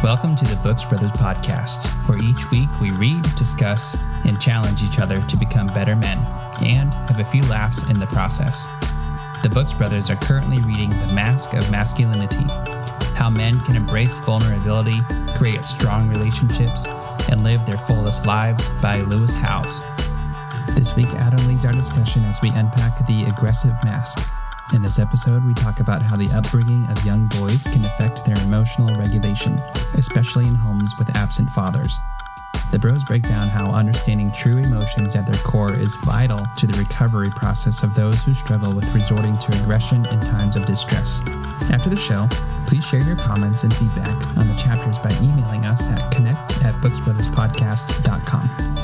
Welcome to the Books Brothers podcast, where each week we read, discuss, and challenge each other to become better men, and have a few laughs in the process. The Books Brothers are currently reading The Mask of Masculinity, how men can embrace vulnerability, create strong relationships, and live their fullest lives by Lewis Howes. This week, Adam leads our discussion as we unpack the aggressive mask. In this episode, we talk about how the upbringing of young boys can affect their emotional regulation, especially in homes with absent fathers. The bros break down how understanding true emotions at their core is vital to the recovery process of those who struggle with resorting to aggression in times of distress. After the show, please share your comments and feedback on the chapters by emailing us at connect@booksbrotherspodcast.com.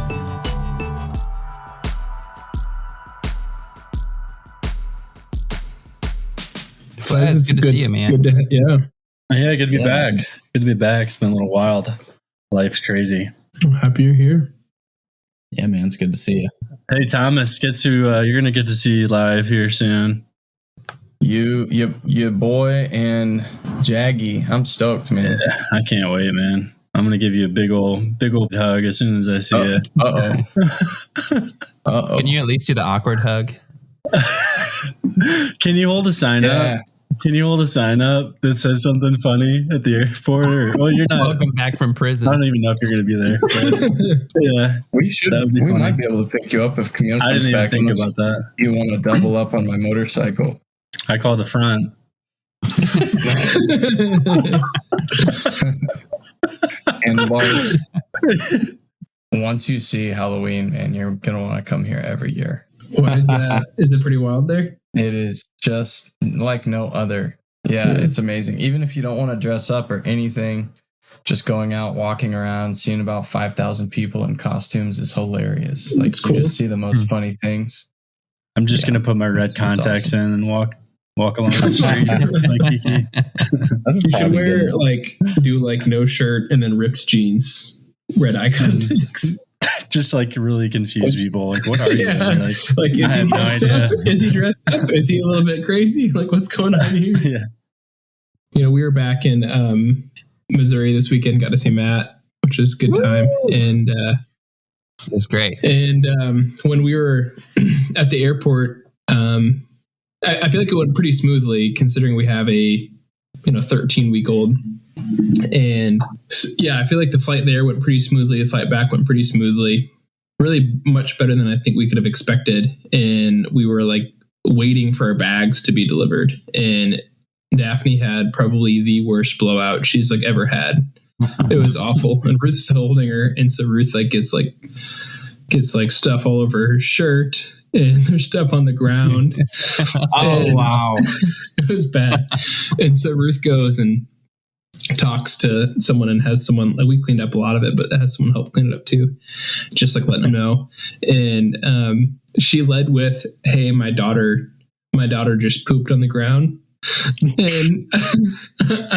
It's good to see you, man. Yeah, good to be back. Good to be back. It's been a little wild. Life's crazy. I'm happy you're here. Yeah, man, it's good to see you. Hey, Thomas, you're gonna get to see you live here soon. Your boy and Jaggy. I'm stoked, man. Yeah, I can't wait, man. I'm gonna give you a big old hug as soon as I see you. Can you at least do the awkward hug? Can you hold a sign up? Can you hold a sign up that says something funny at the airport? You're not. Welcome back from prison. I don't even know if you're going to be there. But, yeah, we might be able to pick you up if Camille comes back. I didn't even think about that. You want to double up on my motorcycle? I call the front. And Lars, once you see Halloween, man, you're gonna want to come here every year. What is that? Is it pretty wild there? It is just like no other. Yeah, it's amazing. Even if you don't want to dress up or anything, just going out, walking around, seeing about 5,000 people in costumes is hilarious. Like, you just see the most funny things. I'm just going to put my red contacts in and walk along the street. You should wear, do no shirt and then ripped jeans, red eye contacts. Just really confuse people. What are you? Is he dressed up? Is he dressed up? Is he a little bit crazy? What's going on here? Yeah. We were back in Missouri this weekend. Got to see Matt, which was a good time. And it was great. And when we were at the airport, I feel like it went pretty smoothly, considering we have a 13-week-old. And yeah, I feel like the flight there went pretty smoothly. The flight back went pretty smoothly, really much better than I think we could have expected. And we were waiting for our bags to be delivered. And Daphne had probably the worst blowout she's ever had. It was awful. And Ruth's holding her. And so Ruth gets stuff all over her shirt. And there's stuff on the ground. Wow. It was bad. And so Ruth goes and talks to someone and has someone, we cleaned up a lot of it, but that has someone help clean it up too. Just letting them know. And she led with, "Hey, my daughter just pooped on the ground." And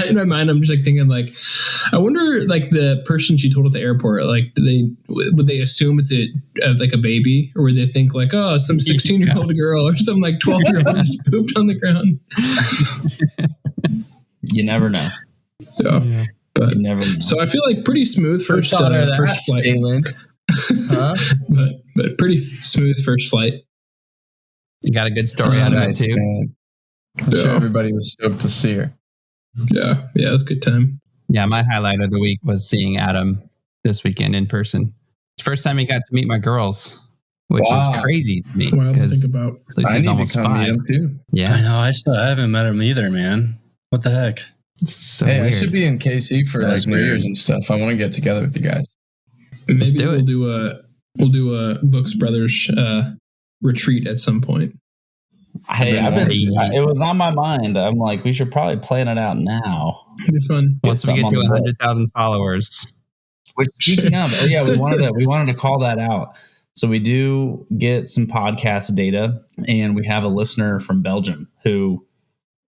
in my mind, I'm just thinking I wonder the person she told at the airport, would they assume it's a baby, or would they think some 16-year-old girl or some 12-year-old just pooped on the ground? You never know. Yeah. But you never know. So I feel pretty smooth first flight. But pretty smooth first flight. You got a good story out of it too. Man. I'm sure everybody was stoked to see her. Yeah, it was a good time. Yeah, my highlight of the week was seeing Adam this weekend in person. It's the first time he got to meet my girls, which is crazy to me. Wild to think about. He's almost 5. Too. Yeah, I know. I haven't met him either, man. What the heck? So weird. I should be in KC for New Year's and stuff. I want to get together with you guys. Maybe we'll do a Books Brothers retreat at some point. Hey, it was on my mind. I'm we should probably plan it out now. It'd be fun. Once we get to 100,000 followers. Which, speaking of, we wanted to call that out. So we do get some podcast data, and we have a listener from Belgium who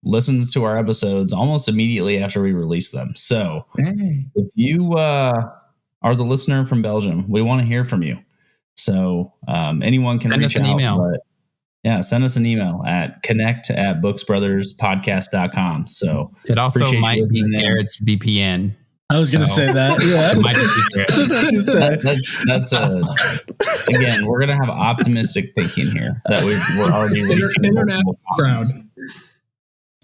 listens to our episodes almost immediately after we release them. So if you are the listener from Belgium, we want to hear from you. So anyone can reach out. Email. But send us an email at connect@booksbrotherspodcast.com. So it also might be Garrett's VPN. I was going to say that. Yeah. It might just be That's again, we're going to have optimistic thinking here that we're already reaching international crowd.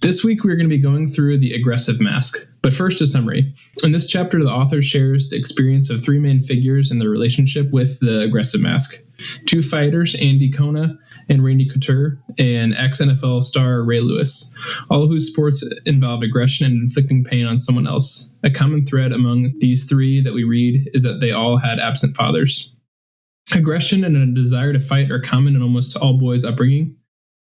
This week, we're going to be going through the aggressive mask. But first, a summary. In this chapter, the author shares the experience of three main figures in their relationship with the aggressive mask. Two fighters, Andy Kona and Randy Couture, and ex-NFL star Ray Lewis, all whose sports involved aggression and inflicting pain on someone else. A common thread among these three that we read is that they all had absent fathers. Aggression and a desire to fight are common in almost all boys' upbringing.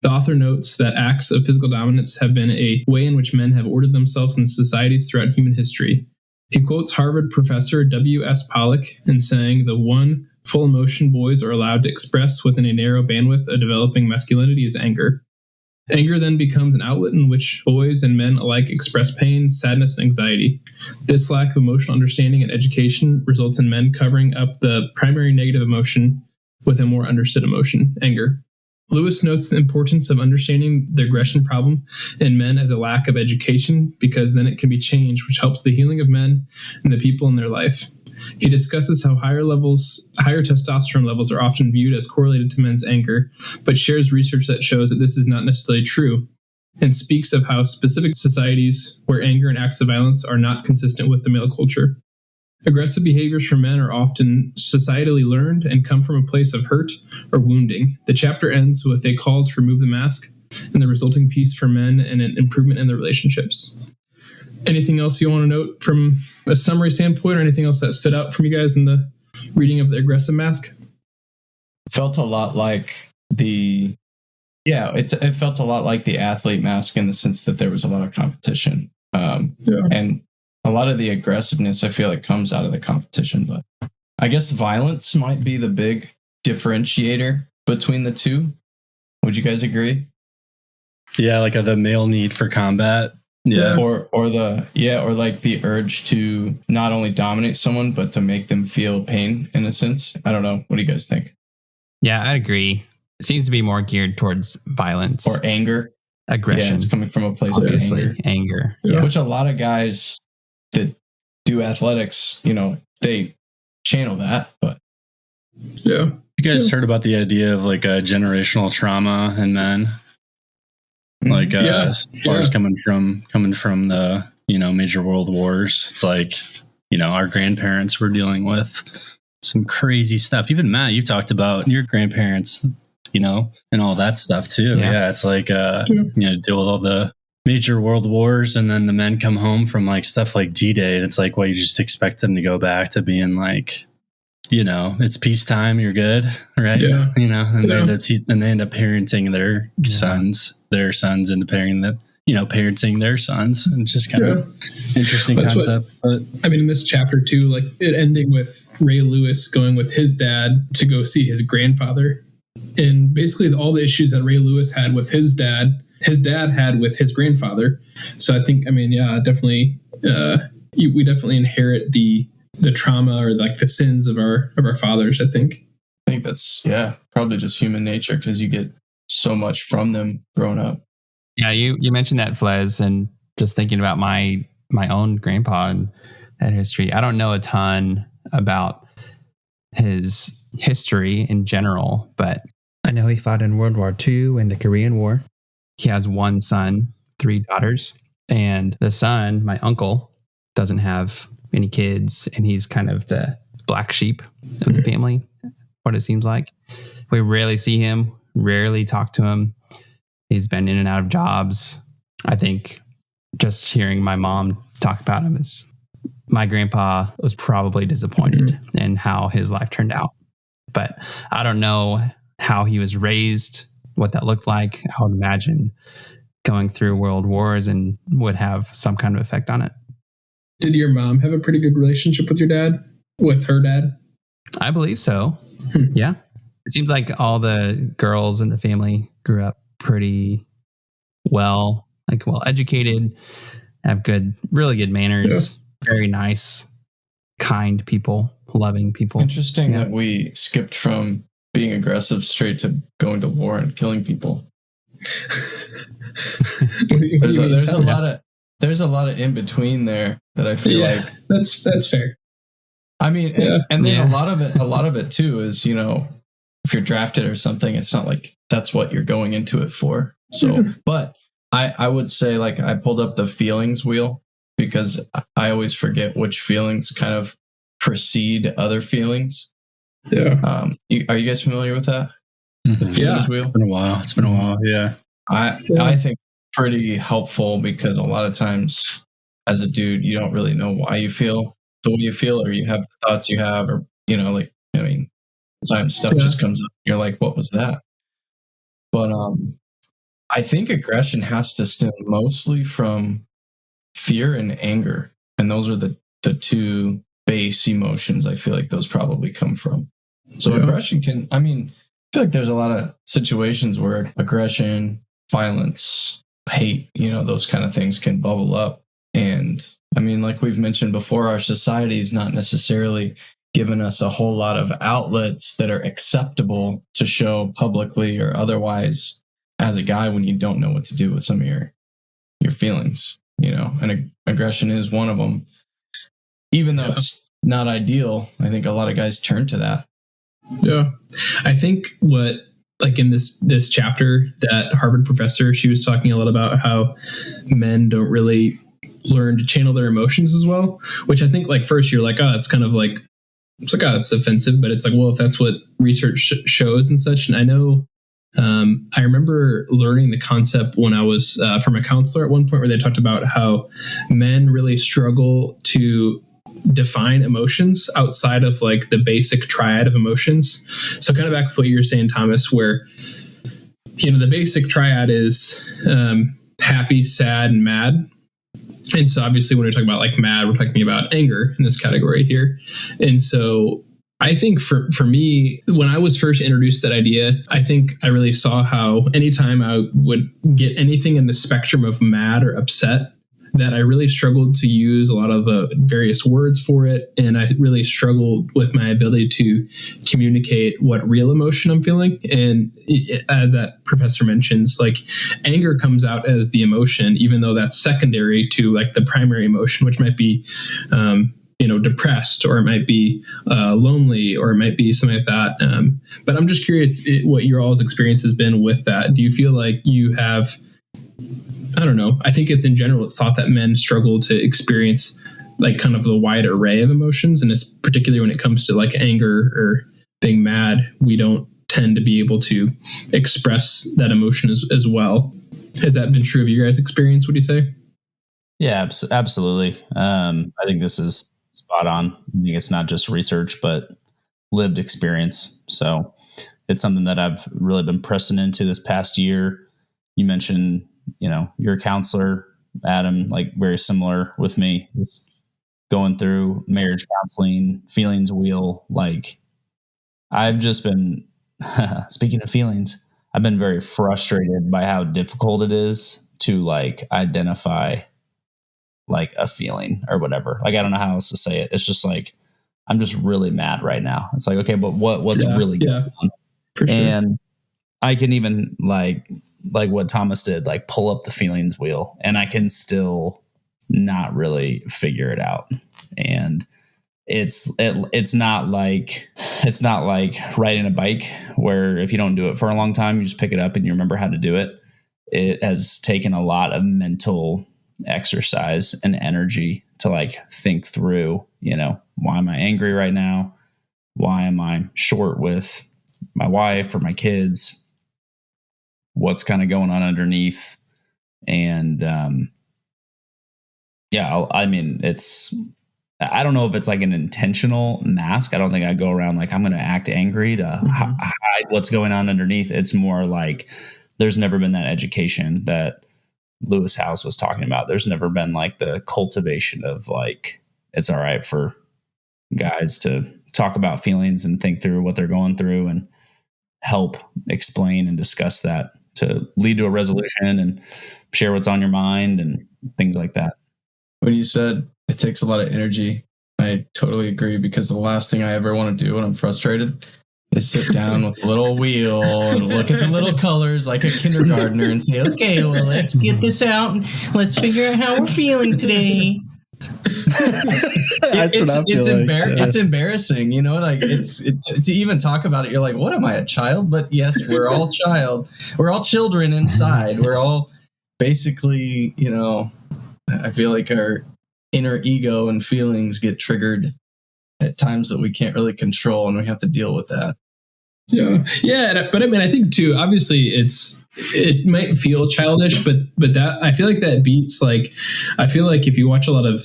The author notes that acts of physical dominance have been a way in which men have ordered themselves in societies throughout human history. He quotes Harvard professor W.S. Pollock in saying, "The one full emotion boys are allowed to express within a narrow bandwidth of developing masculinity is anger. Anger then becomes an outlet in which boys and men alike express pain, sadness, and anxiety. This lack of emotional understanding and education results in men covering up the primary negative emotion with a more understood emotion, anger." Lewis notes the importance of understanding the aggression problem in men as a lack of education, because then it can be changed, which helps the healing of men and the people in their life. He discusses how higher testosterone levels are often viewed as correlated to men's anger, but shares research that shows that this is not necessarily true, and speaks of how specific societies where anger and acts of violence are not consistent with the male culture. Aggressive behaviors from men are often societally learned and come from a place of hurt or wounding. The chapter ends with a call to remove the mask and the resulting peace for men and an improvement in their relationships. Anything else you want to note from a summary standpoint, or anything else that stood out from you guys in the reading of the aggressive mask? Felt a lot like it felt a lot like the athlete mask in the sense that there was a lot of competition. And a lot of the aggressiveness, I feel like, comes out of the competition, but I guess violence might be the big differentiator between the two. Would you guys agree? Yeah, like the male need for combat. Yeah. Or like the urge to not only dominate someone, but to make them feel pain in a sense. I don't know. What do you guys think? Yeah, I agree. It seems to be more geared towards violence or anger. Aggression. Yeah, it's coming from a place Obviously, of anger. Yeah. Which a lot of guys that do athletics, they channel that. But yeah, you guys heard about the idea of like a generational trauma in men, like as far as coming from the major world wars. It's like our grandparents were dealing with some crazy stuff. Even Matt, you talked about your grandparents, and all that stuff too. Yeah, it's like deal with all the major world wars, and then the men come home from like stuff like D-Day, and it's like, well, you just expect them to go back to being like, it's peacetime, you're good, right? Yeah. And they end up parenting their sons into parenting their sons, and just kind of interesting concept. But I mean, in this chapter too, like it ending with Ray Lewis going with his dad to go see his grandfather, and basically all the issues that Ray Lewis had with his dad had with his grandfather. So I think, definitely, we definitely inherit the trauma or like the sins of our fathers. I think that's probably just human nature, because you get so much from them growing up. Yeah, you mentioned that, Flez, and just thinking about my own grandpa and that history. I don't know a ton about his history in general, but I know he fought in World War II and the Korean War. He has one son, 3 daughters, and the son, my uncle, doesn't have any kids, and he's kind of the black sheep of the family, what it seems like. We rarely see him, rarely talk to him. He's been in and out of jobs. I think just hearing my mom talk about him is, my grandpa was probably disappointed in how his life turned out. But I don't know how he was raised, what that looked like. I would imagine going through world wars and would have some kind of effect on it. Did your mom have a pretty good relationship with her dad? I believe so. Yeah. It seems like all the girls in the family grew up pretty well educated, have really good manners, very nice, kind people, loving people. Interesting that we skipped from being aggressive straight to going to war and killing people. There's a lot of there's a lot of in between there that I feel like that's fair. I mean, and then a lot of it too is, you know, if you're drafted or something, it's not like that's what you're going into it for. So, but I would say, like, I pulled up the feelings wheel because I always forget which feelings kind of precede other feelings. Yeah. Are you guys familiar with that? Mm-hmm. The feelings wheel? It's been a while. Yeah. I think pretty helpful because a lot of times as a dude, you don't really know why you feel the way you feel, or you have the thoughts you have, or, you know, like, I mean, sometimes stuff just comes up. You're like, what was that? But I think aggression has to stem mostly from fear and anger. And those are the two base emotions I feel like those probably come from. So aggression can, I mean, I feel like there's a lot of situations where aggression, violence, hate, you know, those kind of things can bubble up. And I mean, like we've mentioned before, our society is not necessarily given us a whole lot of outlets that are acceptable to show publicly or otherwise as a guy when you don't know what to do with some of your feelings, you know, and aggression is one of them. Even though it's not ideal, I think a lot of guys turn to that. Yeah. I think what, like in this chapter, that Harvard professor, she was talking a lot about how men don't really learn to channel their emotions as well, which I think, like, first you're like, oh, it's kind of like, it's like, oh, it's offensive, but it's like, well, if that's what research shows and such. And I know, I remember learning the concept when I was from a counselor at one point, where they talked about how men really struggle to define emotions outside of like the basic triad of emotions. So kind of back with what you were saying, Thomas, where, you know, the basic triad is happy, sad, and mad. And so obviously when we're talking about like mad, we're talking about anger in this category here. And so I think for me, when I was first introduced to that idea, I think I really saw how anytime I would get anything in the spectrum of mad or upset, that I really struggled to use a lot of various words for it. And I really struggled with my ability to communicate what real emotion I'm feeling. And as that professor mentions, like, anger comes out as the emotion, even though that's secondary to like the primary emotion, which might be, you know, depressed, or it might be lonely, or it might be something like that. But I'm just curious what your all's experience has been with that. Do you feel like you have, I don't know, I think it's in general, it's thought that men struggle to experience like kind of the wide array of emotions. And it's particularly when it comes to like anger or being mad, we don't tend to be able to express that emotion as well. Has that been true of your guys' experience, would you say? Yeah, absolutely. I think this is spot on. I think it's not just research, but lived experience. So it's something that I've really been pressing into this past year. You mentioned, you know, your counselor, Adam, like very similar with me, just going through marriage counseling, feelings wheel. Like, I've just been, speaking of feelings, I've been very frustrated by how difficult it is to like identify like a feeling or whatever. Like, I don't know how else to say it. It's just like, I'm just really mad right now. It's like, okay, but what's really going on? For sure. And I can even like what Thomas did, like pull up the feelings wheel, and I can still not really figure it out. And it's not like riding a bike, where if you don't do it for a long time, you just pick it up and you remember how to do it. It has taken a lot of mental exercise and energy to like think through, you know, why am I angry right now? Why am I short with my wife or my kids? What's kind of going on underneath? And I mean, I don't know if it's like an intentional mask. I don't think I go around like I'm going to act angry to hide what's going on underneath. It's more like there's never been that education that Lewis House was talking about. There's never been like the cultivation of like, it's all right for guys to talk about feelings and think through what they're going through and help explain and discuss that to lead to a resolution and share what's on your mind and things like that. When you said it takes a lot of energy, I totally agree, because the last thing I ever want to do when I'm frustrated is sit down with a little wheel and look at the little colors like a kindergartner and say, okay, well, let's get this out and let's figure out how we're feeling today. It's embarrassing, you know, like it's to even talk about it. You're like, what am I, a child? But yes, we're all children inside. We're all basically, you know, I feel like our inner ego and feelings get triggered at times that we can't really control, and we have to deal with that. Yeah. But I mean, I think too, obviously it might feel childish, but that, I feel like that beats, like, I feel like if you watch a lot of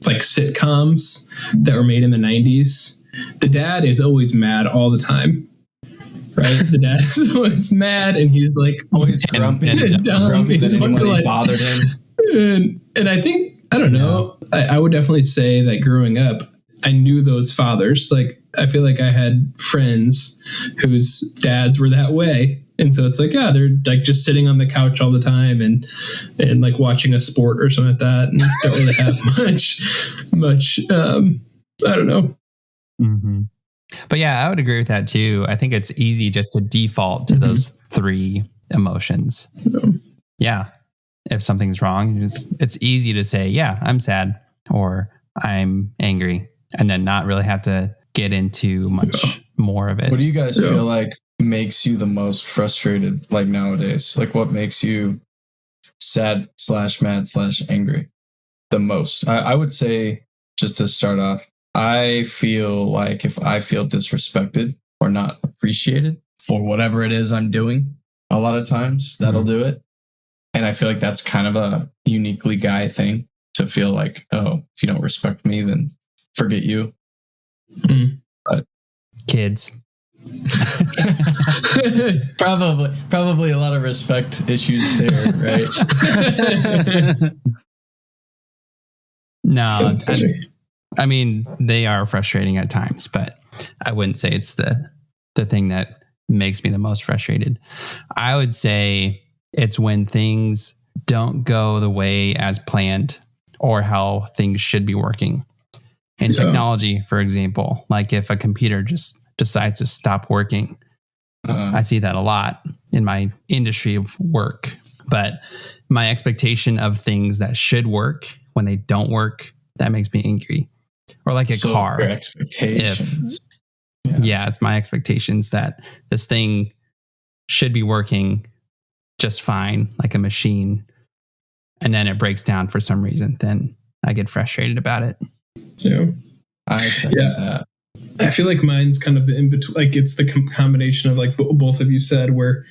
like sitcoms that were made in the 90s, the dad is always mad all the time. Right? The dad is always mad, and he's like always grumpy and dumb. That anybody bothered him. And I think, I don't know, I would definitely say that growing up, I knew those fathers. Like, I feel like I had friends whose dads were that way. And so it's like, yeah, they're like just sitting on the couch all the time and like watching a sport or something like that, and don't really have much, I don't know. Mm-hmm. But yeah, I would agree with that too. I think it's easy just to default to those three emotions. Yeah. If something's wrong, it's easy to say, yeah, I'm sad or I'm angry, and then not really have to get into much more of it. What do you guys feel like makes you the most frustrated, like nowadays? Like, what makes you sad / mad / angry the most? I would say, just to start off, I feel like if I feel disrespected or not appreciated for whatever it is I'm doing, a lot of times that'll do it. And I feel like that's kind of a uniquely guy thing, to feel like, oh, if you don't respect me, then forget you. But kids. Probably a lot of respect issues there, right? No, I mean, they are frustrating at times, but I wouldn't say it's the thing that makes me the most frustrated. I would say it's when things don't go the way as planned or how things should be working. In technology, for example, like if a computer just decides to stop working, I see that a lot in my industry of work. But my expectation of things that should work, when they don't work, that makes me angry. Or like a car. It's your expectations. It's my expectations that this thing should be working just fine, like a machine, and then it breaks down for some reason. Then I get frustrated about it. Yeah, I second that. I feel like mine's kind of the in between. Like, it's the combination of, like both of you said, where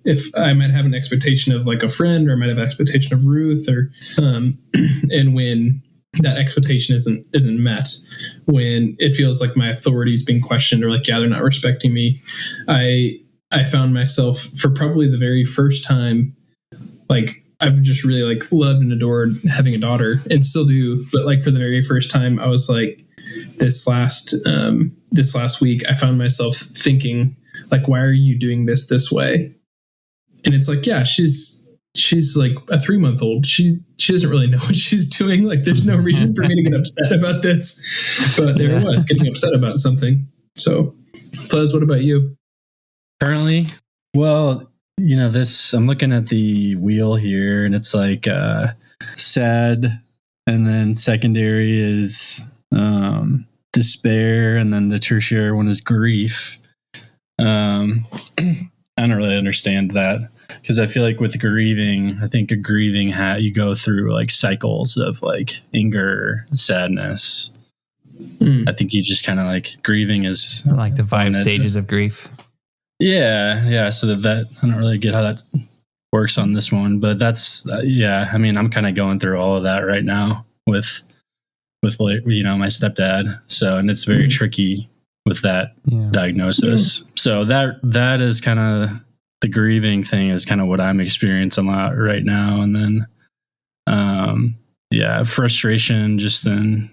if I might have an expectation of like a friend, or I might have an expectation of Ruth, or and when that expectation isn't met, when it feels like my authority is being questioned, or like, they're not respecting me, I found myself, for probably the very first time, like, I've just really like loved and adored having a daughter, and still do, but like for the very first time, I was like, this last week, I found myself thinking, like, why are you doing this way? And it's like, yeah, she's like a 3-month-old. She doesn't really know what she's doing. Like, there's no reason for me to get upset about this, but there I was getting upset about something. So, Fuzz, what about you? Currently, well, you know, I'm looking at the wheel here, and it's like sad, and then secondary is despair, and then the tertiary one is grief. I don't really understand that, because I feel like with grieving, I think you go through like cycles of like anger, sadness. I think you just kind of like, grieving is like the 5 stages of grief. Yeah. So that I don't really get how that works on this one, but that's I mean, I'm kind of going through all of that right now with like, you know, my stepdad. So, and it's very tricky with that diagnosis. So that is kind of the grieving thing, is kind of what I'm experiencing a lot right now. And then, frustration just in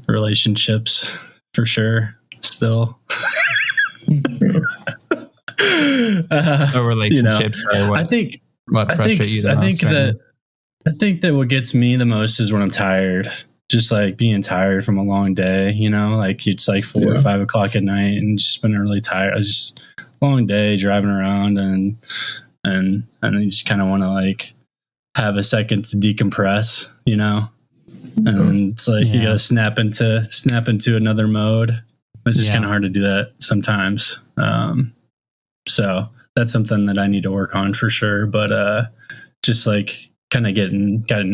relationships for sure. Still. Relationships. You know, I think that what gets me the most is when I'm tired. just like being tired from a long day, you know, like it's like 4 or 5 o'clock at night and just been really tired. I was just a long day driving around and you just kind of want to like have a second to decompress, you know, and it's like you got to snap into another mode. It's just kind of hard to do that sometimes. So that's something that I need to work on for sure. But just like kind of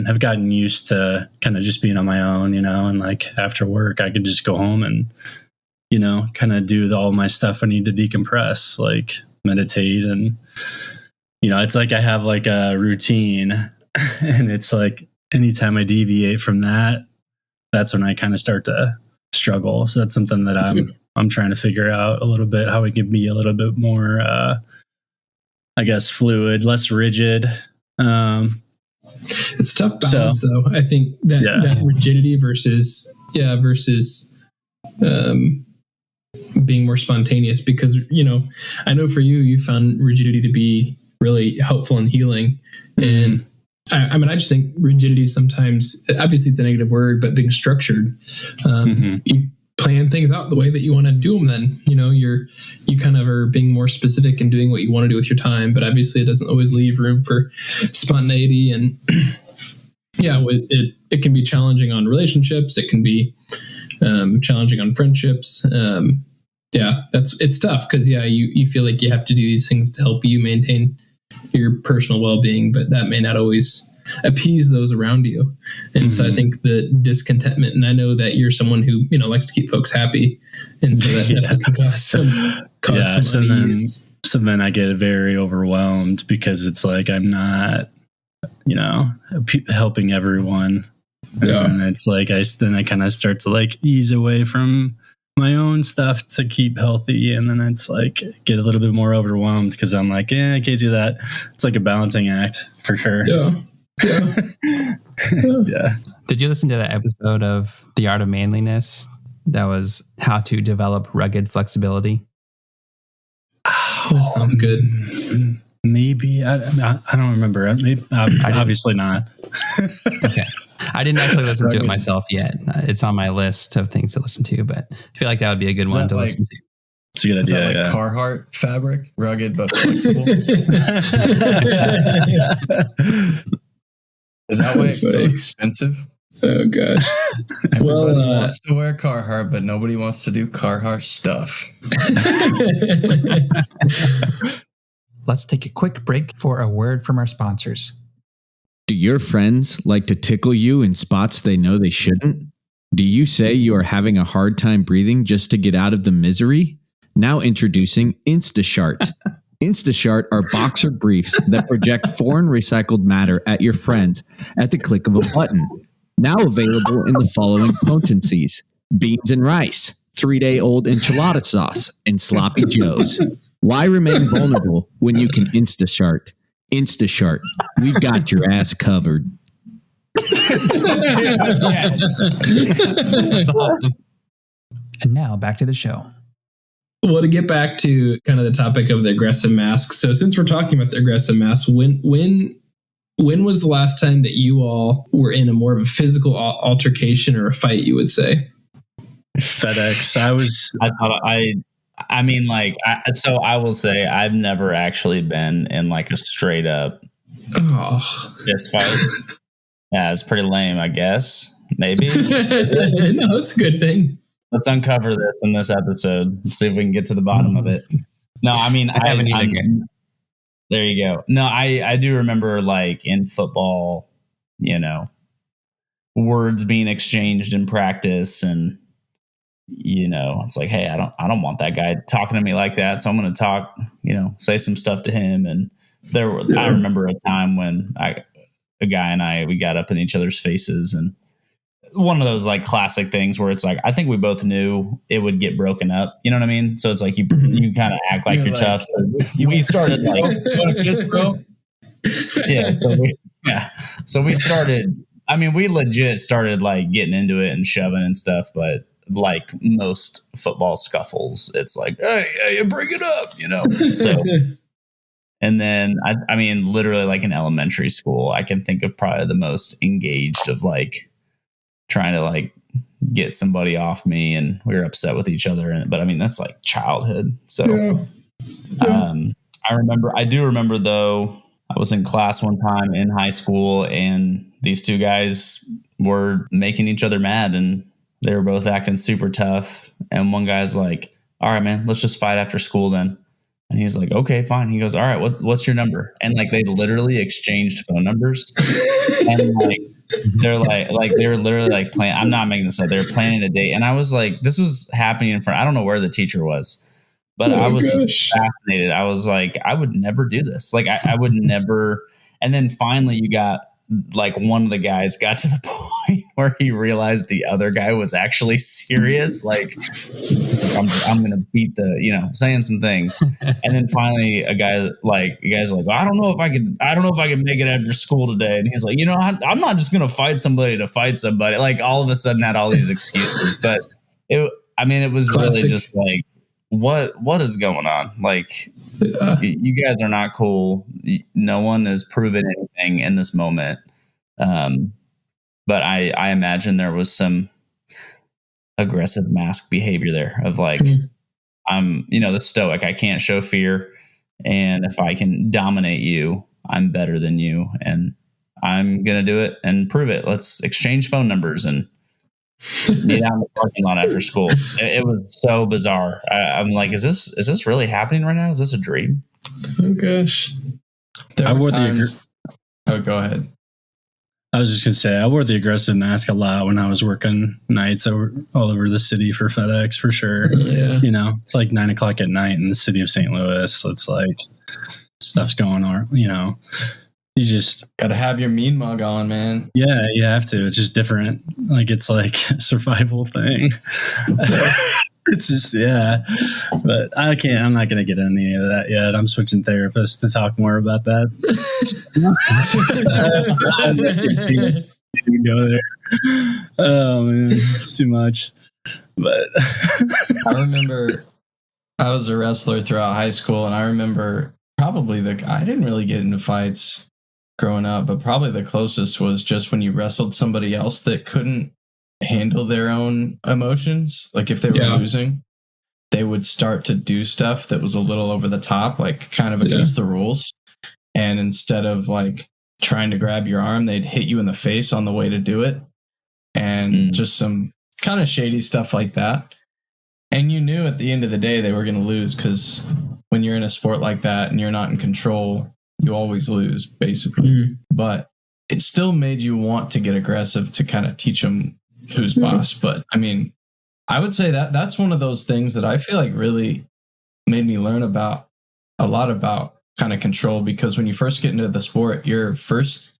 have gotten used to kind of just being on my own, you know, and like after work, I could just go home and, you know, kind of do all my stuff I need to decompress, like meditate. And, you know, it's like I have like a routine and it's like anytime I deviate from that, that's when I kind of start to struggle. So that's something that I'm trying to figure out a little bit, how it can be a little bit more, I guess, fluid, less rigid. It's a tough balance, though. I think that rigidity versus being more spontaneous, because, you know, I know for you found rigidity to be really helpful and healing. And I mean, I just think rigidity sometimes, obviously it's a negative word, but being structured, you plan things out the way that you want to do them. Then, you know, you kind of are being more specific and doing what you want to do with your time, but obviously it doesn't always leave room for spontaneity. And it can be challenging on relationships. It can be challenging on friendships. It's tough because you feel like you have to do these things to help you maintain your personal well-being, but that may not always appease those around you. And so I think the discontentment, and I know that you're someone who, you know, likes to keep folks happy, and so that definitely can cause some unease. So then I get very overwhelmed because it's like I'm not, you know, helping everyone. And it's like I kind of start to like ease away from my own stuff to keep healthy, and then it's like get a little bit more overwhelmed because I'm like, I can't do that. It's like a balancing act for sure. Yeah. Did you listen to that episode of The Art of Manliness? That was how to develop rugged flexibility. Oh, that sounds good. Maybe I don't remember. Obviously not. Okay. I didn't actually listen to it myself yet. It's on my list of things to listen to, but I feel like that would be a good one to listen to. It's a good idea. Is that like Carhartt fabric, rugged but flexible? Is that why it's so expensive? Oh gosh. Everybody wants to wear Carhartt, but nobody wants to do Carhartt stuff. Let's take a quick break for a word from our sponsors. Do your friends like to tickle you in spots they know they shouldn't? Do you say you are having a hard time breathing just to get out of the misery? Now introducing InstaShart. InstaShart are boxer briefs that project foreign recycled matter at your friends at the click of a button. Now available in the following potencies: beans and rice, 3-day-old enchilada sauce, and sloppy joes. Why remain vulnerable when you can InstaShart? InstaShart, we've got your ass covered. That's awesome. And now back to the show. Well, to get back to kind of the topic of the aggressive mask. So since we're talking about the aggressive mask, when was the last time that you all were in a more of a physical altercation or a fight, you would say? FedEx. I will say I've never actually been in like a straight up fist fight. Yeah, it's pretty lame, I guess. Maybe. No, it's a good thing. Let's uncover this in this episode. Let's see if we can get to the bottom of it. No, I mean, I haven't either. There you go. No, I do remember like in football, you know, words being exchanged in practice, and you know, it's like, hey, I don't want that guy talking to me like that, so I'm going to talk, you know, say some stuff to him. And I remember a time when a guy and we got up in each other's faces, and one of those like classic things where it's like, I think we both knew it would get broken up. You know what I mean? So it's like you kind of act like you're tough. So we started like, want to kiss, bro? So we started. I mean, we legit started like getting into it and shoving and stuff, but like most football scuffles, it's like, hey, bring it up, you know? So, and then I mean, literally like in elementary school, I can think of probably the most engaged of like trying to like get somebody off me, and we were upset with each other. But I mean, that's like childhood. So I do remember though, I was in class one time in high school, and these two guys were making each other mad, and they were both acting super tough. And one guy's like, all right, man, let's just fight after school then. And he's like, okay, fine. He goes, all right, what's your number? And like, they literally exchanged phone numbers. And like, they're like, they were literally like playing. I'm not making this up. They were planning a date. And I was like, this was happening in front. I don't know where the teacher was, but I was just fascinated. I was like, I would never do this. Like, I would never. And then finally you got like, one of the guys got to the point where he realized the other guy was actually serious. Like, he's like, I'm going to beat the, saying some things. And then finally a guy's like, well, I don't know if I can make it after school today. And he's like, I'm not just going to fight somebody to fight somebody. Like, all of a sudden had all these excuses, but it was Classic. Really just like, what is going on? Like, you guys are not cool. No one has proven anything in this moment. But I imagine there was some aggressive mask behavior there of like, I'm, the stoic, I can't show fear. And if I can dominate you, I'm better than you, and I'm going to do it and prove it. Let's exchange phone numbers and meet out in the parking lot after school. It was so bizarre. I'm like, is this really happening right now? Is this a dream? Oh gosh. There were times. Oh, go ahead. I was just gonna say, I wore the aggressive mask a lot when I was working nights all over the city for FedEx, for sure. Yeah. It's like 9:00 at night in the city of St. Louis. It's like stuff's going on. You just gotta have your mean mug on, man. Yeah, you have to. It's just different. Like, it's like a survival thing. It's just, but I'm not going to get any of that yet. I'm switching therapists to talk more about that. Go there. Oh man, it's too much. But I remember I was a wrestler throughout high school, and I remember probably I didn't really get into fights growing up, but probably the closest was just when you wrestled somebody else that couldn't handle their own emotions. Like, if they were losing, they would start to do stuff that was a little over the top, like kind of against the rules. And instead of like trying to grab your arm, they'd hit you in the face on the way to do it. And just some kind of shady stuff like that. And you knew at the end of the day they were going to lose, because when you're in a sport like that and you're not in control, you always lose, basically. But it still made you want to get aggressive to kind of teach them who's boss. But I mean, I would say that's one of those things that I feel like really made me learn about a lot about kind of control, because when you first get into the sport, you're first,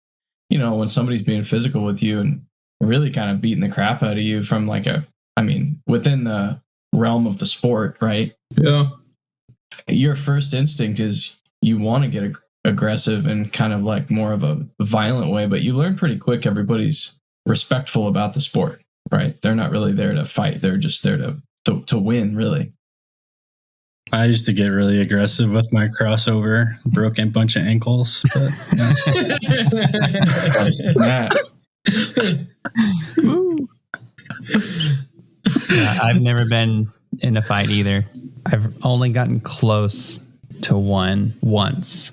when somebody's being physical with you and really kind of beating the crap out of you from within the realm of the sport, right? Yeah. Your first instinct is you want to get aggressive and kind of like more of a violent way, but you learn pretty quick everybody's respectful about the sport, right? They're not really there to fight. They're just there to win, really. I used to get really aggressive with my crossover, broke a bunch of ankles. But, I've never been in a fight either. I've only gotten close to one once,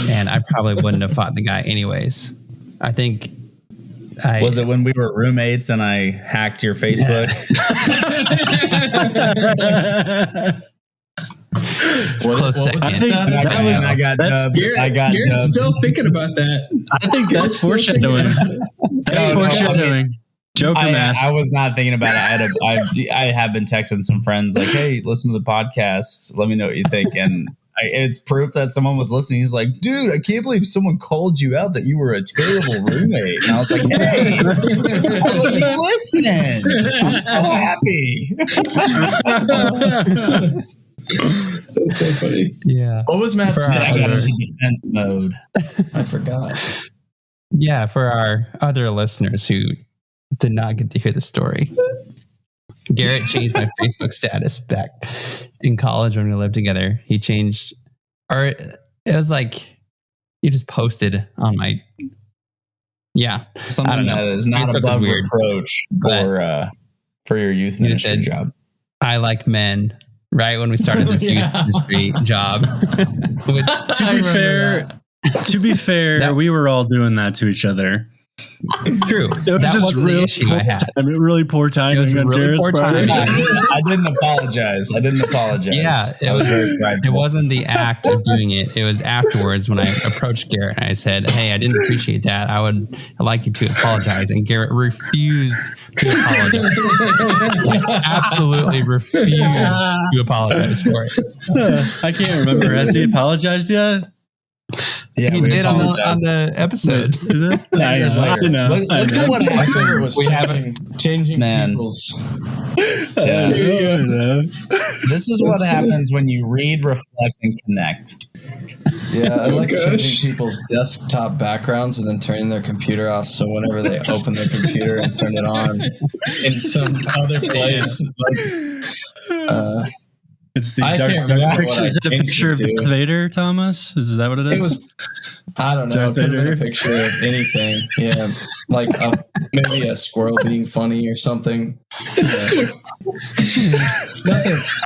and I probably wouldn't have fought the guy anyways. I think was it when we were roommates and I hacked your Facebook? Close second. I got dubbed. Garrett's still thinking about that. I think that's foreshadowing. That's foreshadowing. Joker mask. I was not thinking about it. I have been texting some friends like, "Hey, listen to the podcast. Let me know what you think." And it's proof that someone was listening. He's like, "Dude, I can't believe someone called you out that you were a terrible roommate." And I was like, "Hey, you listen. I'm so happy." That's so funny. Yeah. What was Matt's I got into defense mode. I forgot. Yeah, for our other listeners who did not get to hear the story, Garrett changed my Facebook status back in college when we lived together. He changed, or it was like he just posted on my, Yeah. Something that is not above reproach for your youth ministry job. I like men right when we started this youth ministry job. Which, to be fair, we were all doing that to each other. True. It was just really issue I had. Really poor timing on Jared's part. I didn't apologize. Yeah, it wasn't the act of doing it. It was afterwards when I approached Garrett and I said, "Hey, I didn't appreciate that. I'd like you to apologize." And Garrett refused to apologize. Absolutely refused to apologize for it. I can't remember. Has he apologized yet? Yeah, he did on the episode. Years later. Look at what happened. We haven't changing people's. Yeah. This is what happens when you read, reflect, and connect. Yeah, I like changing people's desktop backgrounds and then turning their computer off. So whenever they open their computer and turn it on in some other place, it's the dark picture. Is it a picture of Darth Vader, Thomas? Is that what it is? It was, I don't know. It could have been a picture of anything. Yeah, like maybe a squirrel being funny or something.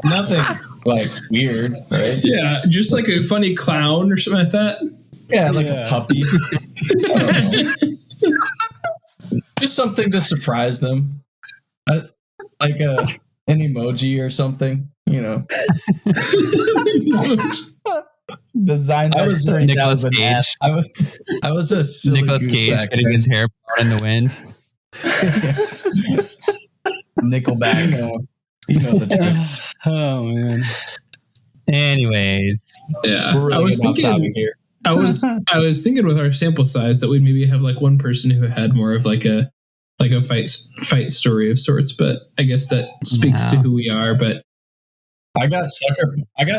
Nothing like weird, right? Yeah, just like a funny clown or something like that. Yeah, like a puppy. I don't know. Just something to surprise them, like an emoji or something. You know, designed. I was Nicolas Cage. I was a silly Nicolas Cage getting his hair blown in the wind. Nickelback. You know the tricks. Oh man. Really I was thinking here. I was thinking with our sample size that we'd maybe have like one person who had more of like a fight story of sorts, but I guess that speaks to who we are. But I got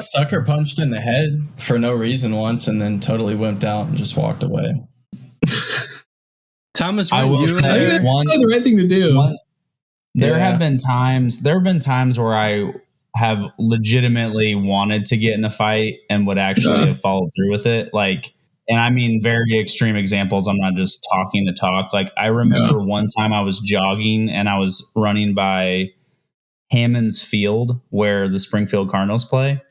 sucker punched in the head for no reason once, and then totally wimped out and just walked away. Thomas, I will say that's the right thing to do. There have been times where I have legitimately wanted to get in a fight and would actually have followed through with it. Like, and I mean very extreme examples. I'm not just talking to talk. Like, I remember one time I was jogging and I was running by Hammond's Field where the Springfield Cardinals play.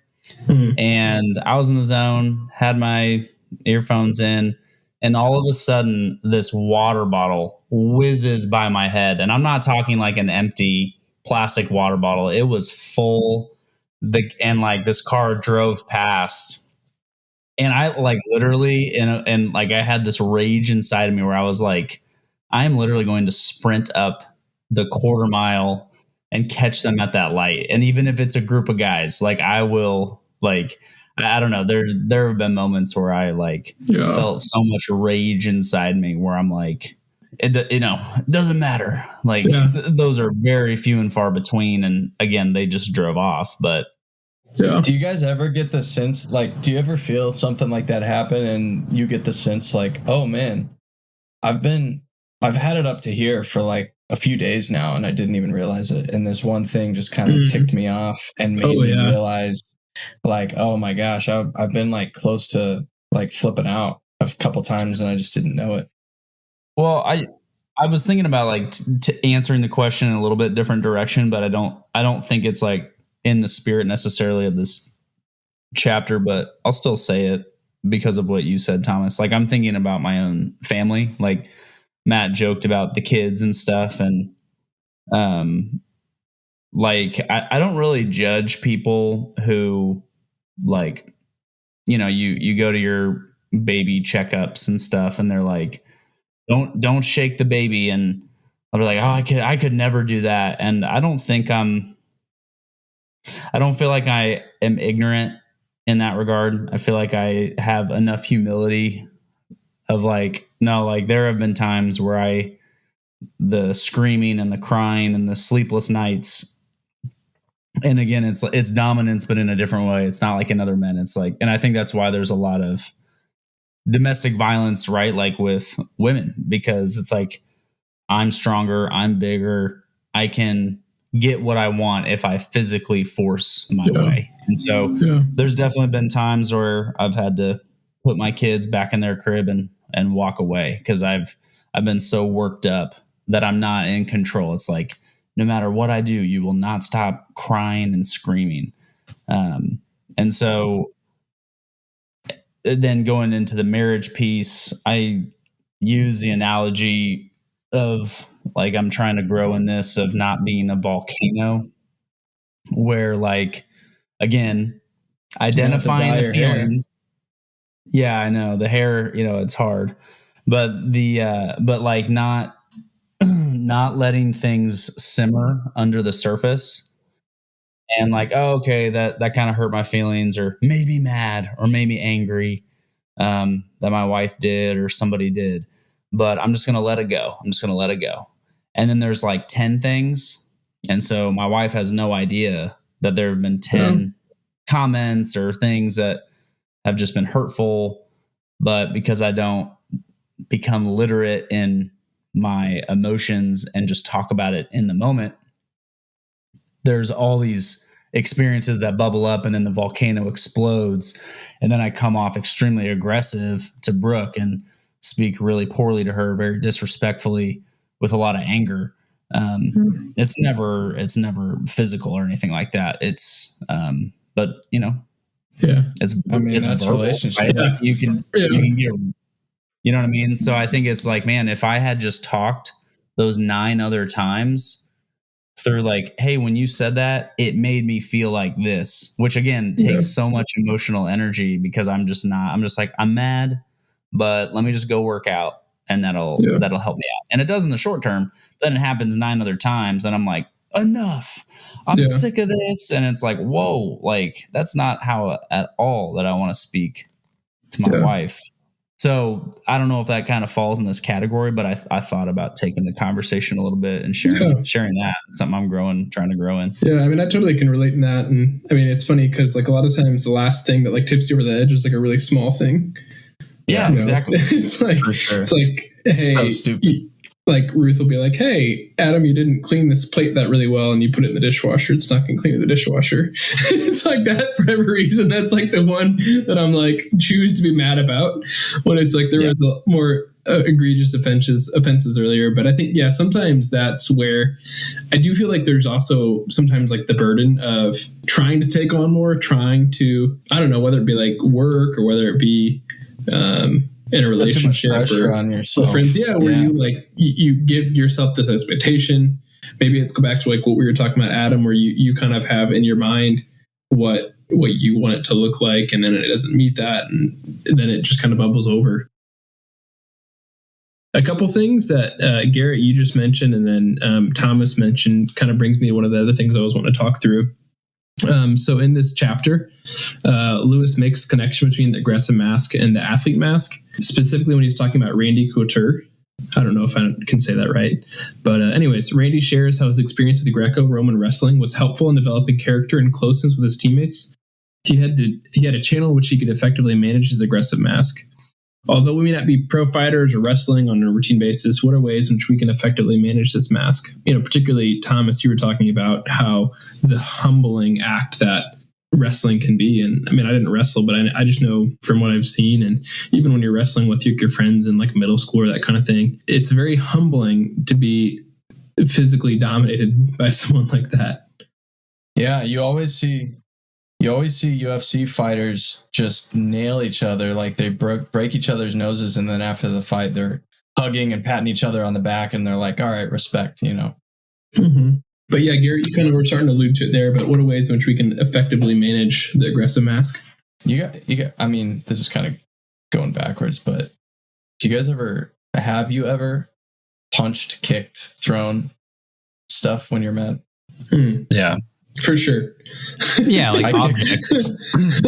Mm-hmm. And I was in the zone, had my earphones in, and all of a sudden this water bottle whizzes by my head. And I'm not talking like an empty plastic water bottle. It was full. And like this car drove past. And I like literally, and like I had this rage inside of me where I was like, I am literally going to sprint up the quarter mile and catch them at that light. And even if it's a group of guys, like I will, like, I don't know. There have been moments where I felt so much rage inside me where I'm like, it doesn't matter. Like those are very few and far between. And again, they just drove off. But do you guys ever get the sense, like, do you ever feel something like that happen and you get the sense like, oh man, I've had it up to here for like a few days now and I didn't even realize it. And this one thing just kind of ticked me off and made me realize like, oh my gosh, I've been like close to like flipping out a couple times and I just didn't know it. Well, I was thinking about like answering the question in a little bit different direction, but I don't think it's like in the spirit necessarily of this chapter, but I'll still say it because of what you said, Thomas. Like, I'm thinking about my own family. Like, Matt joked about the kids and stuff. And, like, I don't really judge people who, like, you know, you go to your baby checkups and stuff and they're like, don't shake the baby. And I'll be like, oh, I could never do that. And I don't feel like I am ignorant in that regard. I feel like I have enough humility of like, no, like there have been times where the screaming and the crying and the sleepless nights. And again, it's dominance, but in a different way. It's not like in other men. It's like, and I think that's why there's a lot of domestic violence, right? Like with women, because it's like, I'm stronger, I'm bigger, I can get what I want if I physically force my way. And so there's definitely been times where I've had to put my kids back in their crib and walk away because I've I've been so worked up that I'm not in control. It's like, no matter what I do, you will not stop crying and screaming. And so then going into the marriage piece, I use the analogy of like, I'm trying to grow in this of not being a volcano where, like, again, identifying the feelings. Yeah, I know the hair, it's hard, but but like not letting things simmer under the surface and like, oh, okay, that kind of hurt my feelings, or maybe mad or maybe angry that my wife did or somebody did, but I'm just going to let it go. And then there's like 10 things. And so my wife has no idea that there have been 10 comments or things that have just been hurtful. But because I don't become literate in my emotions and just talk about it in the moment, there's all these experiences that bubble up and then the volcano explodes. And then I come off extremely aggressive to Brooke and speak really poorly to her, very disrespectfully with a lot of anger. It's never physical or anything like that. It's, but it's that's verbal, relationship. Right? You can get, you know what I mean? So I think it's like, man, if I had just talked those 9 other times through like, hey, when you said that, it made me feel like this, which again takes so much emotional energy because I'm just like, I'm mad, but let me just go work out and that'll help me out. And it does in the short term. Then it happens 9 other times and I'm like, enough, I'm sick of this. And it's like, whoa, like that's not how at all that I want to speak to my wife. So I don't know if that kind of falls in this category, but I thought about taking the conversation a little bit and sharing that. It's something I'm trying to grow in. Yeah, I mean, I totally can relate in that. And I mean, it's funny because like a lot of times the last thing that like tips you over the edge is like a really small thing. Yeah, exactly. It's like, for sure. It's like, It's hey, so stupid. Like Ruth will be like, hey, Adam, you didn't clean this plate that really well and you put it in the dishwasher. It's not going to clean the dishwasher. It's like that for every reason. That's like the one that I'm like, choose to be mad about when it's like there was more egregious offenses earlier. But I think, sometimes that's where I do feel like there's also sometimes like the burden of trying to take on more, trying to, I don't know, whether it be like work or whether it be, in a relationship or on yourself. Friends, where you like you give yourself this expectation. Maybe it's go back to like what we were talking about, Adam, where you kind of have in your mind what you want it to look like, and then it doesn't meet that, and then it just kind of bubbles over. A couple things that Garrett, you just mentioned, and then Thomas mentioned, kind of brings me to one of the other things I always want to talk through. So in this chapter, Lewis makes a connection between the aggressive mask and the athlete mask, specifically when he's talking about Randy Couture. I don't know if I can say that right. But anyways, Randy shares how his experience with the Greco-Roman wrestling was helpful in developing character and closeness with his teammates. He had a channel in which he could effectively manage his aggressive mask. Although we may not be pro fighters or wrestling on a routine basis, what are ways in which we can effectively manage this mask? Particularly, Thomas, you were talking about how the humbling act that wrestling can be. And I mean, I didn't wrestle, but I just know from what I've seen, and even when you're wrestling with your friends in like middle school or that kind of thing, it's very humbling to be physically dominated by someone like that. Yeah, you always see UFC fighters just nail each other, like they break each other's noses, and then after the fight they're hugging and patting each other on the back, and they're like, all right, respect, Mm-hmm. But yeah, Garrett, you kind of were starting to allude to it there, but what are ways in which we can effectively manage the aggressive mask? You got, I mean, this is kind of going backwards, but have you ever punched, kicked, thrown stuff when you're mad? Yeah. For sure. Yeah, like objects.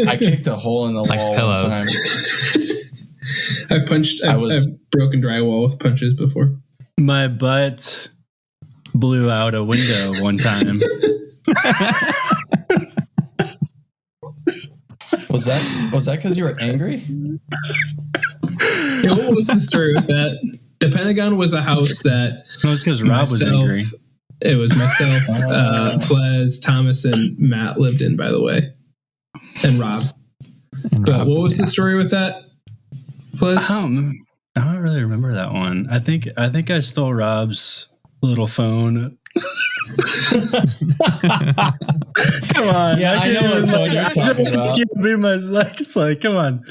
I kicked a hole in the like wall pillows. one time. I've broken drywall with punches before. My butt blew out a window one time. Was that because you were angry? Yeah, what was the story with that? The Pentagon was a house that... No, it's because Rob was angry. It was myself, Flez, Thomas, and Matt lived in, by the way. And Rob. But what was the story with that, Flez? I don't really remember that one. I think I stole Rob's little phone. Come on. Yeah, I know what phone you're talking about. It's like, come on.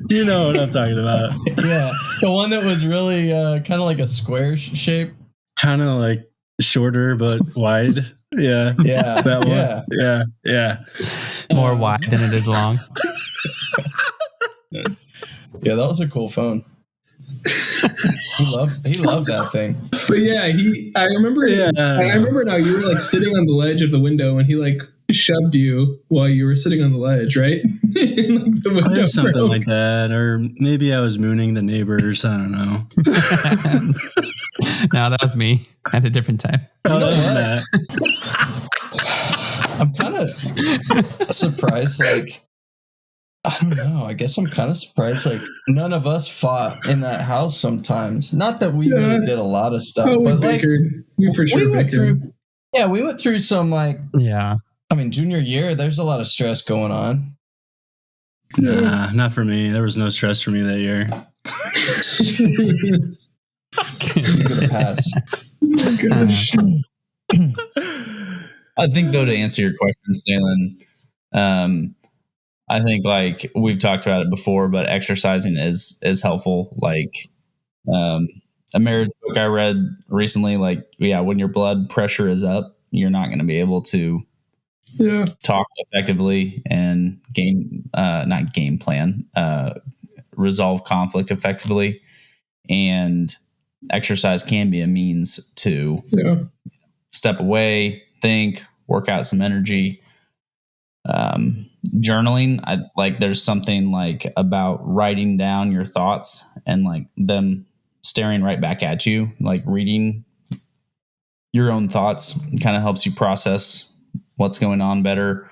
You know what I'm talking about. Yeah, the one that was really kind of like a square shape. Kind of like shorter but wide. Yeah. Yeah. That one. Yeah. More wide than it is long. Yeah, that was a cool phone. He loved that thing. But yeah, I remember now you were like sitting on the ledge of the window and he like shoved you while you were sitting on the ledge, right? And, like, the window something broke. like that. Or maybe I was mooning the neighbors. I don't know. No, that was me at a different time. You know what? I'm kind of surprised, like, I don't know. I guess I'm kind of surprised, like, none of us fought in that house sometimes. Not that we really did a lot of stuff, but like, we for sure went through. Yeah, we went through some, like, Yeah. I mean, junior year, there's a lot of stress going on. Nah, not for me. There was no stress for me that year. You could have passed. Oh, gosh. I think, though, to answer your question, Stalin, I think, like, we've talked about it before, but exercising is helpful. Like, a marriage book I read recently, like, when your blood pressure is up, you're not going to be able to talk effectively and resolve conflict effectively. And exercise can be a means to step away, think, work out some energy. Journaling, there's something like about writing down your thoughts and like them staring right back at you, like reading your own thoughts kind of helps you process what's going on better.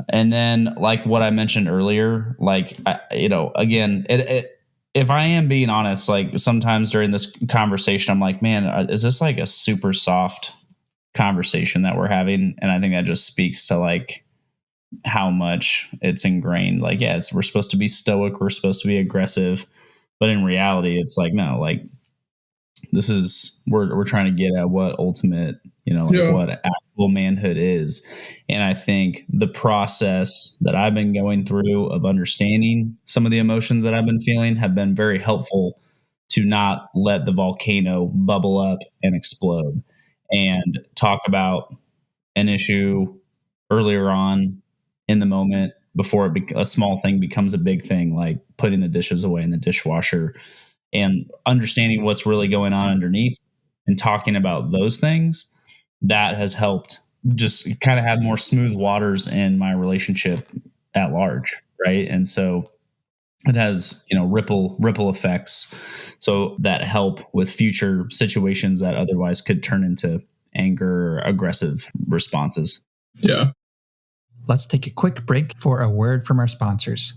And then, like what I mentioned earlier, like, again, if I am being honest, like sometimes during this conversation, I'm like, man, is this like a super soft conversation that we're having? And I think that just speaks to like how much it's ingrained. Like, we're supposed to be stoic, we're supposed to be aggressive, but in reality, it's like, no, like this is we're trying to get at what ultimate, what actual manhood is. And I think the process that I've been going through of understanding some of the emotions that I've been feeling have been very helpful to not let the volcano bubble up and explode, and talk about an issue earlier on in the moment before a small thing becomes a big thing, like putting the dishes away in the dishwasher, and understanding what's really going on underneath and talking about those things. That has helped just kind of have more smooth waters in my relationship at large. Right. And so it has, ripple effects. So that help with future situations that otherwise could turn into anger or aggressive responses. Yeah. Let's take a quick break for a word from our sponsors.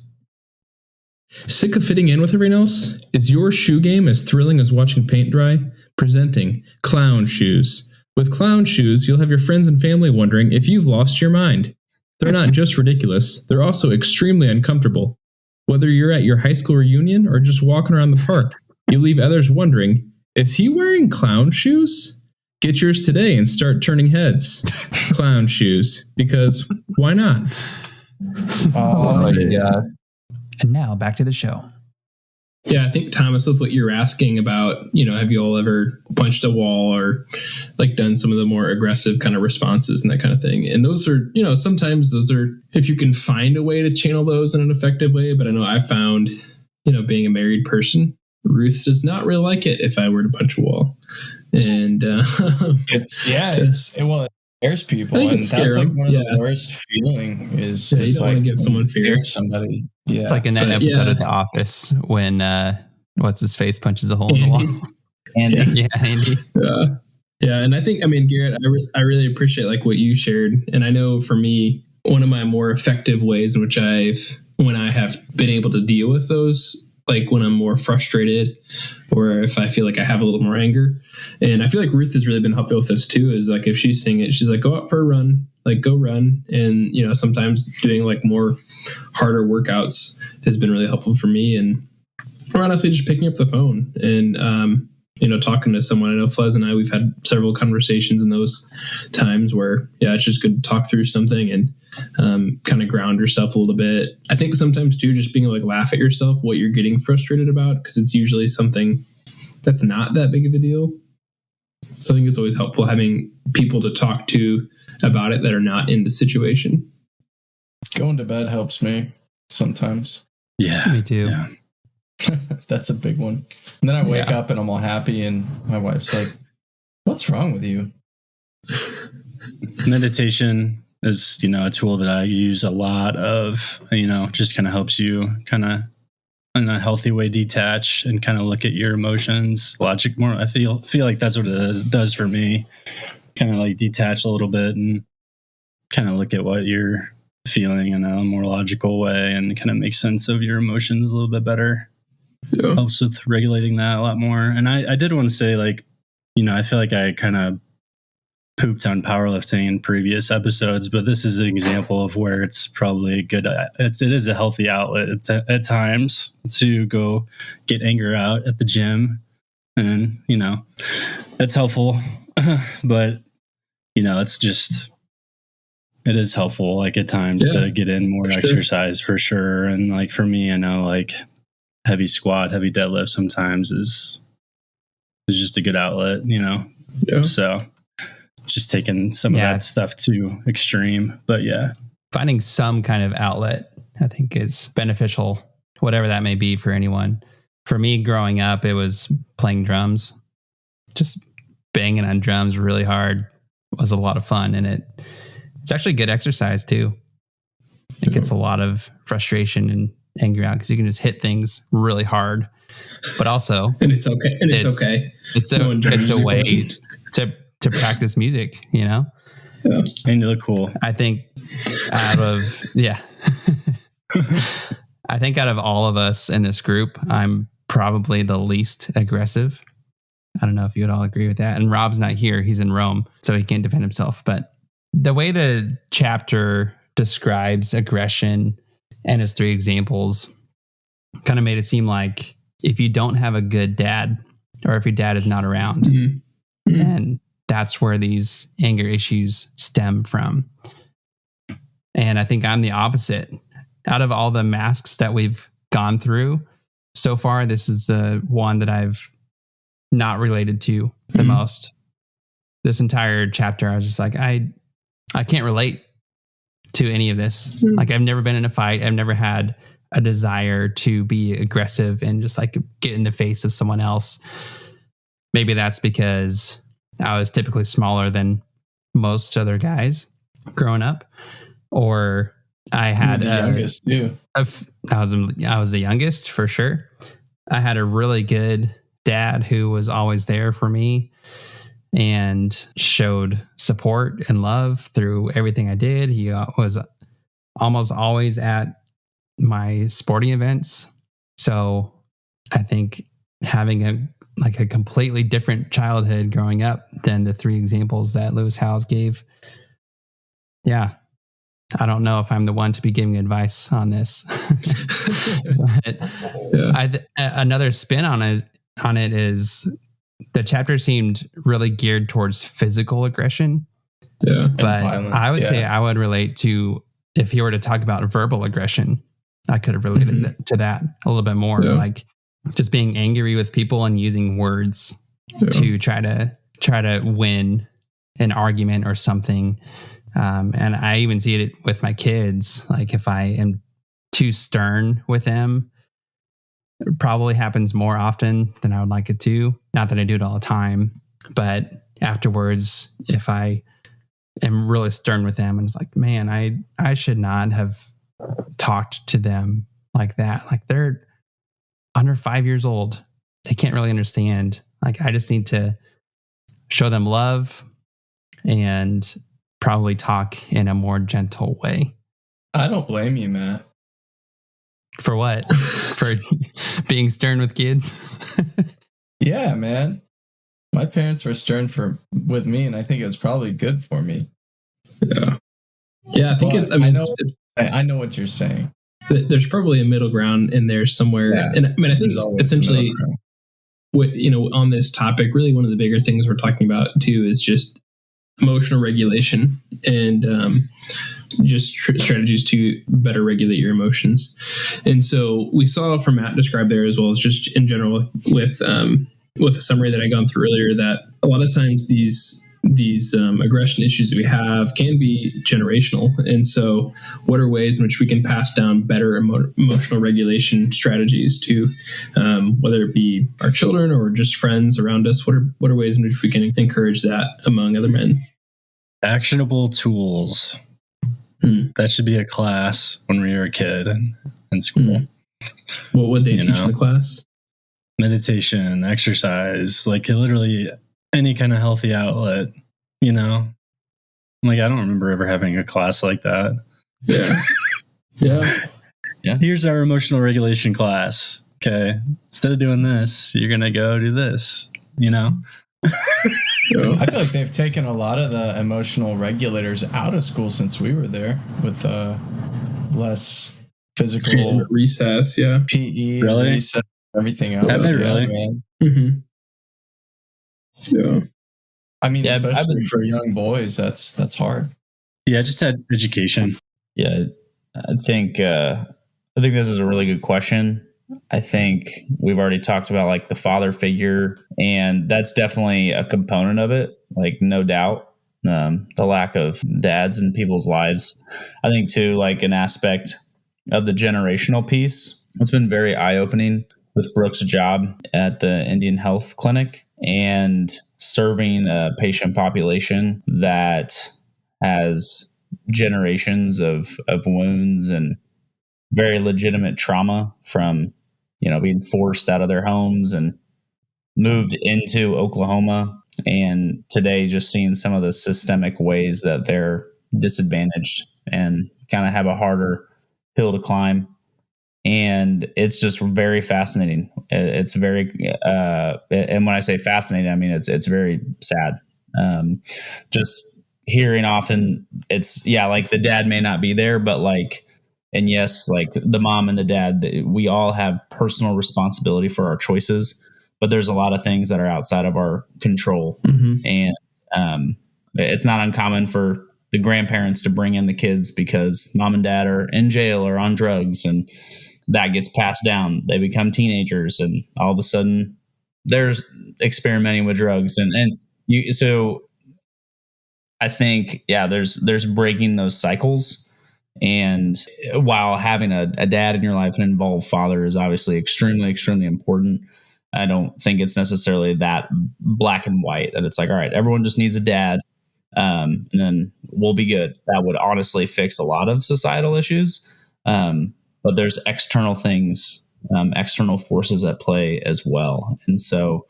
Sick of fitting in with everyone else? Is your shoe game as thrilling as watching paint dry? Presenting Clown Shoes. With Clown Shoes, you'll have your friends and family wondering if you've lost your mind. They're not just ridiculous, they're also extremely uncomfortable. Whether you're at your high school reunion or just walking around the park, you leave others wondering, is he wearing clown shoes? Get yours today and start turning heads. Clown Shoes, because why not? Oh, yeah. And now back to the show. Yeah, I think, Thomas, with what you're asking about, have you all ever punched a wall or like done some of the more aggressive kind of responses and that kind of thing? And those are, sometimes those are, if you can find a way to channel those in an effective way. But I know I found, being a married person, Ruth does not really like it if I were to punch a wall. And it scares people. I think And that's like one of the worst feeling is you don't like want to give someone fear. Somebody. Yeah. It's like in that episode of The Office when what's his face punches a hole in the wall. Andy. Andy. Yeah, and I think, Garrett, I really appreciate like what you shared. And I know for me, one of my more effective ways in which when I have been able to deal with those, like when I'm more frustrated or if I feel like I have a little more anger. And I feel like Ruth has really been helpful with this too, is like if she's seeing it, she's like, go out for a run, like go run. And, sometimes doing like more harder workouts has been really helpful for me. And Or honestly, just picking up the phone and, talking to someone. I know Flez and I, we've had several conversations in those times where, it's just good to talk through something and kind of ground yourself a little bit. I think sometimes too, just being able to laugh at yourself, what you're getting frustrated about, because it's usually something that's not that big of a deal. So I think it's always helpful having people to talk to about it that are not in the situation. Going to bed helps me sometimes. Yeah, me too. Yeah. That's a big one. And then I wake up and I'm all happy, and my wife's like, "What's wrong with you?" Meditation is, a tool that I use a lot of, just kind of helps you kind of in a healthy way detach and kind of look at your emotions, logic more. I feel like that's what it does for me. Kind of like detach a little bit and kind of look at what you're feeling in a more logical way and kind of make sense of your emotions a little bit better. Yeah. Helps with regulating that a lot more. And I did want to say, I feel like I kind of pooped on powerlifting in previous episodes, but this is an example of where it's probably a good, it is a healthy outlet at times to go get anger out at the gym. And, that's helpful. But, it's just, it is helpful, like at times to get in more exercise for sure. And like for me, I know like heavy squat, heavy deadlift sometimes is just a good outlet, So just taking some of that stuff to extreme, but finding some kind of outlet I think is beneficial, whatever that may be for anyone. For me growing up, it was playing drums. Just banging on drums really hard was a lot of fun, and it's actually good exercise too. It gets a lot of frustration and anger out because you can just hit things really hard, but also and it's okay. And it's okay. It's a way to practice music, and you look cool. I think out of all of us in this group, I'm probably the least aggressive. I don't know if you would all agree with that. And Rob's not here. He's in Rome, so he can't defend himself. But the way the chapter describes aggression and his 3 examples kind of made it seem like if you don't have a good dad, or if your dad is not around, then that's where these anger issues stem from. And I think I'm the opposite. Out of all the masks that we've gone through so far, this is the one that I've not related to the most. This entire chapter, I was just like, I can't relate to any of this. Like, I've never been in a fight. I've never had a desire to be aggressive and just like get in the face of someone else. Maybe that's because I was typically smaller than most other guys growing up, or I had the youngest too. I was the youngest for sure. I had a really good dad who was always there for me and showed support and love through everything I did. He was almost always at my sporting events. So I think having a completely different childhood growing up than the 3 examples that Lewis Howes gave. Yeah. I don't know if I'm the one to be giving advice on this. But another spin on it is the chapter seemed really geared towards physical aggression. Yeah. But I would say I would relate to, if he were to talk about verbal aggression, I could have related to that a little bit more. Like just being angry with people and using words to try to win an argument or something. And I even see it with my kids. Like if I am too stern with them, it probably happens more often than I would like it to. Not that I do it all the time, but afterwards, if I am really stern with them and it's like, man, I should not have talked to them like that. Like they're under 5 years old. They can't really understand. Like I just need to show them love and probably talk in a more gentle way. I don't blame you, Matt. For what? For being stern with kids? Yeah, man. My parents were stern with me, and I think it was probably good for me. Yeah. Yeah, I think I know what you're saying. there's probably a middle ground in there somewhere. Yeah. And I mean, I think essentially with, on this topic, really one of the bigger things we're talking about too is just emotional regulation and just strategies to better regulate your emotions. And so we saw from Matt described there, as well as just in general with the summary that I gone through earlier, that a lot of times these aggression issues that we have can be generational. And so what are ways in which we can pass down better emotional regulation strategies to whether it be our children or just friends around us? What are ways in which we can encourage that among other men? Actionable tools. That should be a class when we were a kid in school. What would they teach in the class? Meditation, exercise, like literally any kind of healthy outlet, Like, I don't remember ever having a class like that. Yeah. Here's our emotional regulation class. Okay. Instead of doing this, you're going to go do this, I feel like they've taken a lot of the emotional regulators out of school since we were there with less physical recess. Yeah. PE, really? Recess, everything else. Have they really? Mm-hmm. Yeah. I mean, especially for young boys, that's hard. Yeah, I just had education. Yeah, I think this is a really good question. I think we've already talked about like the father figure, and that's definitely a component of it. Like, no doubt, the lack of dads in people's lives. I think too, like an aspect of the generational piece. It's been very eye-opening with Brooke's job at the Indian Health Clinic and serving a patient population that has generations of wounds and very legitimate trauma from, being forced out of their homes and moved into Oklahoma. And today just seeing some of the systemic ways that they're disadvantaged and kind of have a harder hill to climb. And it's just very fascinating. It's very, and when I say fascinating, I mean, it's very sad. Just hearing often it's, like the dad may not be there, but like, and yes, like the mom and the dad, we all have personal responsibility for our choices, but there's a lot of things that are outside of our control. Mm-hmm. And it's not uncommon for the grandparents to bring in the kids because mom and dad are in jail or on drugs, and that gets passed down. They become teenagers, and all of a sudden there's experimenting with drugs. So I think, there's breaking those cycles. And while having a dad in your life, an involved father, is obviously extremely, extremely important, I don't think it's necessarily that black and white that it's like, all right, everyone just needs a dad. And then we'll be good. That would honestly fix a lot of societal issues. But there's external things, external forces at play as well. And so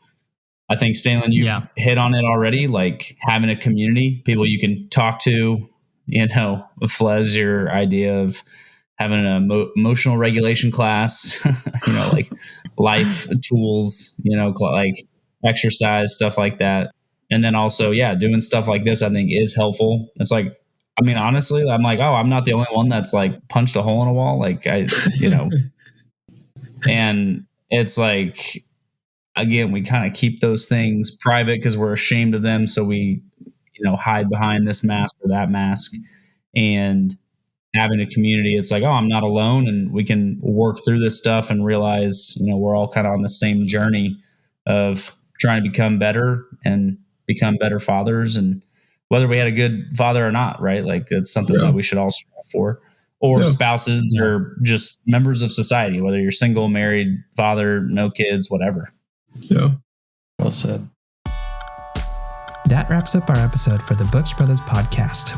I think, Stanley, you've hit on it already, like having a community, people you can talk to, Flez, your idea of having an emotional regulation class, like life tools, like exercise, stuff like that. And then also, doing stuff like this, I think is helpful. It's like, I mean, honestly, I'm like, I'm not the only one that's like punched a hole in a wall. Like and it's like, again, we kind of keep those things private because we're ashamed of them. So we, hide behind this mask or that mask. And having a community, it's like, I'm not alone, and we can work through this stuff and realize, we're all kind of on the same journey of trying to become better and become better fathers. And whether we had a good father or not, right? Like, it's something that we should all strive for, or spouses or just members of society, whether you're single, married, father, no kids, whatever. Yeah. Well said. That wraps up our episode for the Books Brothers podcast.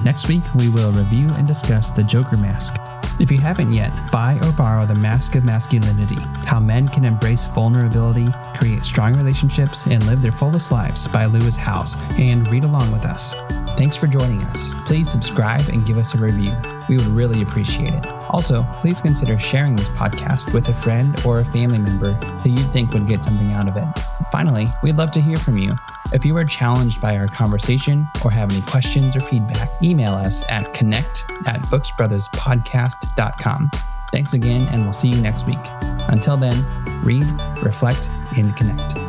Next week, we will review and discuss the Joker Mask. If you haven't yet, buy or borrow the Mask of Masculinity, How Men Can Embrace Vulnerability, Create Strong Relationships, and Live Their Fullest Lives by Lewis Howes, and read along with us. Thanks for joining us. Please subscribe and give us a review. We would really appreciate it. Also, please consider sharing this podcast with a friend or a family member who you think would get something out of it. Finally, we'd love to hear from you. If you are challenged by our conversation or have any questions or feedback, email us at connect@booksbrotherspodcast.com. Thanks again, and we'll see you next week. Until then, read, reflect, and connect.